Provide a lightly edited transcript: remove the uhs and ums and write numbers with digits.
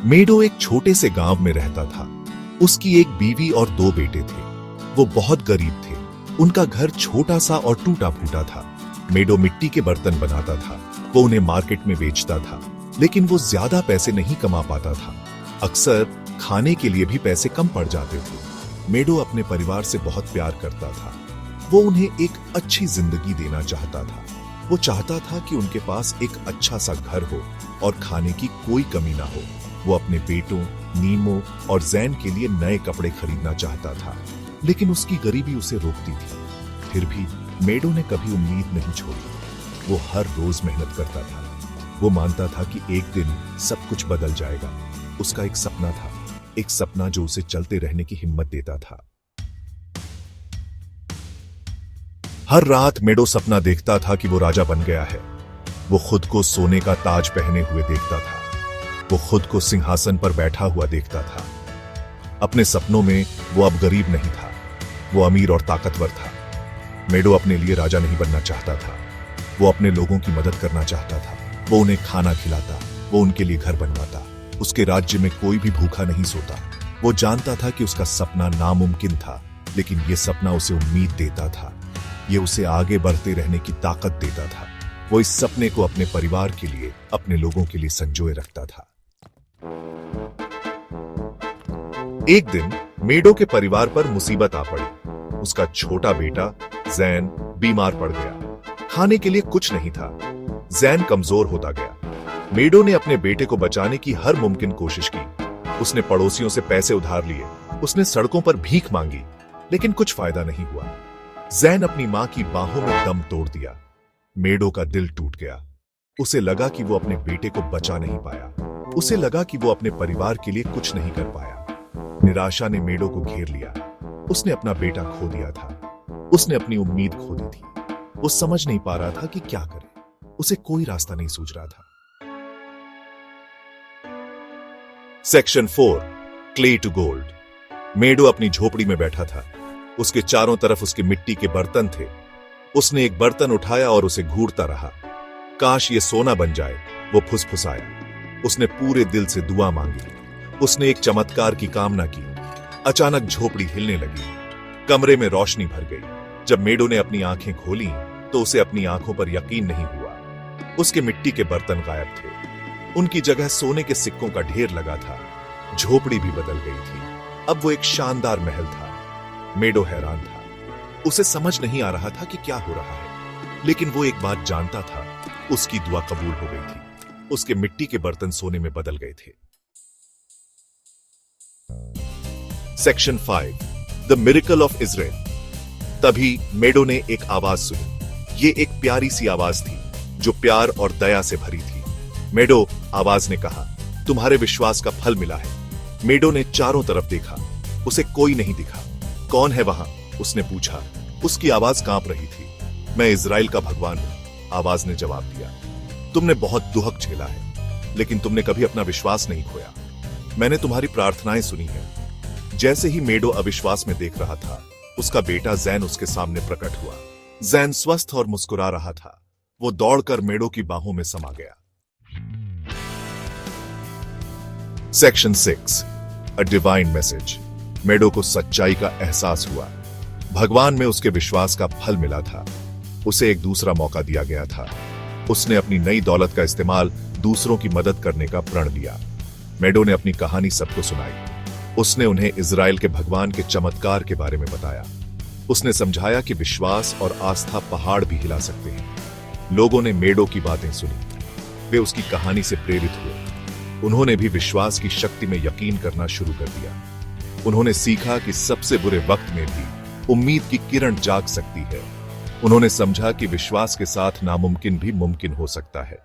मेडो एक छोटे से गांव में रहता था। उसकी एक बीवी और 2 बेटे थे। वो बहुत गरीब थे। उनका घर छोटा सा और टूटा फूटा था। मेडो मिट्टी के बर्तन बनाता था। वो उन्हें मार्केट में बेचता था, लेकिन वो ज्यादा पैसे नहीं कमा पाता था। अक्सर खाने के लिए भी पैसे कम पड़ जाते थे। मेडो अपने परिवार से बहुत प्यार करता था। वो उन्हें एक अच्छी जिंदगी देना चाहता था। वो चाहता था कि उनके पास एक अच्छा सा घर हो और खाने की कोई कमी ना हो। वो अपने बेटों नीमो और जैन के लिए नए कपड़े खरीदना चाहता था, लेकिन उसकी गरीबी उसे रोकती थी। फिर भी मेडो ने कभी उम्मीद नहीं छोड़ी। वो हर रोज मेहनत करता था। वो मानता था कि एक दिन सब कुछ बदल जाएगा। उसका एक सपना था, एक सपना जो उसे चलते रहने की हिम्मत देता था। हर रात मेडो सपना देखता था कि वो राजा बन गया है। वो खुद को सोने का ताज पहने हुए देखता था। वो खुद को सिंहासन पर बैठा हुआ देखता था। अपने सपनों में वो अब गरीब नहीं था, वो अमीर और ताकतवर था। मेडो अपने लिए राजा नहीं बनना चाहता था। वो अपने लोगों की मदद करना चाहता था। वो उन्हें खाना खिलाता, वो उनके लिए घर बनवाता। उसके राज्य में कोई भी भूखा नहीं सोता। वो जानता था कि उसका सपना नामुमकिन था, लेकिन यह सपना उसे उम्मीद देता था। ये उसे आगे बढ़ते रहने की ताकत देता था। वो इस सपने को अपने परिवार के लिए, अपने लोगों के लिए संजोए रखता था। एक दिन मेडो के परिवार पर मुसीबत आ पड़ी। उसका छोटा बेटा जैन बीमार पड़ गया। खाने के लिए कुछ नहीं था। जैन कमजोर होता गया। मेडो ने अपने बेटे को बचाने की हर मुमकिन कोशिश की। उसने पड़ोसियों से पैसे उधार लिए। उसने सड़कों पर भीख मांगी, लेकिन कुछ फायदा नहीं हुआ। जैन अपनी मां की बाहों में दम तोड़ दिया। मेडो का दिल टूट गया। उसे लगा कि वो अपने बेटे को बचा नहीं पाया। उसे लगा कि वो अपने परिवार के लिए कुछ नहीं कर पाया। निराशा ने मेडो को घेर लिया। उसने अपना बेटा खो दिया था। उसने अपनी उम्मीद खो दी थी। वो समझ नहीं पा रहा था कि क्या करे। उसे कोई रास्ता नहीं सूझ रहा था। Section 4 clay to gold. Meadow अपनी झोपड़ी में बैठा था। उसके चारों तरफ उसके मिट्टी के बर्तन थे। उसने एक बर्तन उठाया और उसे घूरता रहा। काश ये सोना बन जाए, वो फुसफुसाया। उसने पूरे दिल से दुआ मांगी। उसने एक चमत्कार की कामना की। अचानक झोपड़ी हिलने लगी। कमरे में रोशनी भर गई। जब मेडो ने अपनी आंखें खोली तो उसे अपनी आंखों पर यकीन नहीं हुआ। उसके मिट्टी के बर्तन गायब थे। उनकी जगह सोने के सिक्कों का ढेर लगा था। झोपड़ी भी बदल गई थी। अब वो एक शानदार महल था। मेडो हैरान था। उसे समझ नहीं आ रहा था कि क्या हो रहा है, लेकिन वो एक बात जानता था, उसकी दुआ कबूल हो गई थी। उसके मिट्टी के बर्तन सोने में बदल गए थे। Section 5 the miracle of Israel. तभी मेडो ने एक आवाज सुनी। ये एक प्यारी सी आवाज थी, जो प्यार और दया से भरी थी। मेडो, आवाज ने कहा, तुम्हारे विश्वास का फल मिला है। मेडो ने चारों तरफ देखा। उसे कोई नहीं दिखा। कौन है वहां? उसने पूछा। उसकी आवाज कांप रही थी। मैं इजराइल का भगवान हूं, आवाज ने जवाब दिया। तुमने बहुत दुहक झेला है, लेकिन तुमने कभी अपना विश्वास नहीं खोया। मैंने तुम्हारी प्रार्थनाएं सुनी है। जैसे ही मेडो अविश्वास में देख रहा था, उसका बेटा जैन उसके सामने प्रकट हुआ। जैन स्वस्थ और मुस्कुरा रहा था। वो दौड़कर मेडो की बाहों में समा गया। Section 6 a divine message. Meadow को सच्चाई का एहसास हुआ। भगवान में उसके विश्वास का फल मिला था। उसे एक दूसरा मौका दिया गया था। उसने अपनी नई दौलत का इस्तेमाल दूसरों की मदद करने का प्रण लिया। मेडो ने अपनी कहानी सबको सुनाई। उसने उन्हें इजराइल के भगवान के चमत्कार के बारे में बताया। उसने समझाया कि विश्वास और आस्था पहाड़ भी हिला सकते हैं। लोगों ने मेडो की बातें सुनी। वे उसकी कहानी से प्रेरित हुए। उन्होंने भी विश्वास की शक्ति में यकीन करना शुरू कर दिया। उन्होंने सीखा कि सबसे बुरे वक्त में भी उम्मीद की किरण जाग सकती है। उन्होंने समझा कि विश्वास के साथ नामुमकिन भी मुमकिन हो सकता है।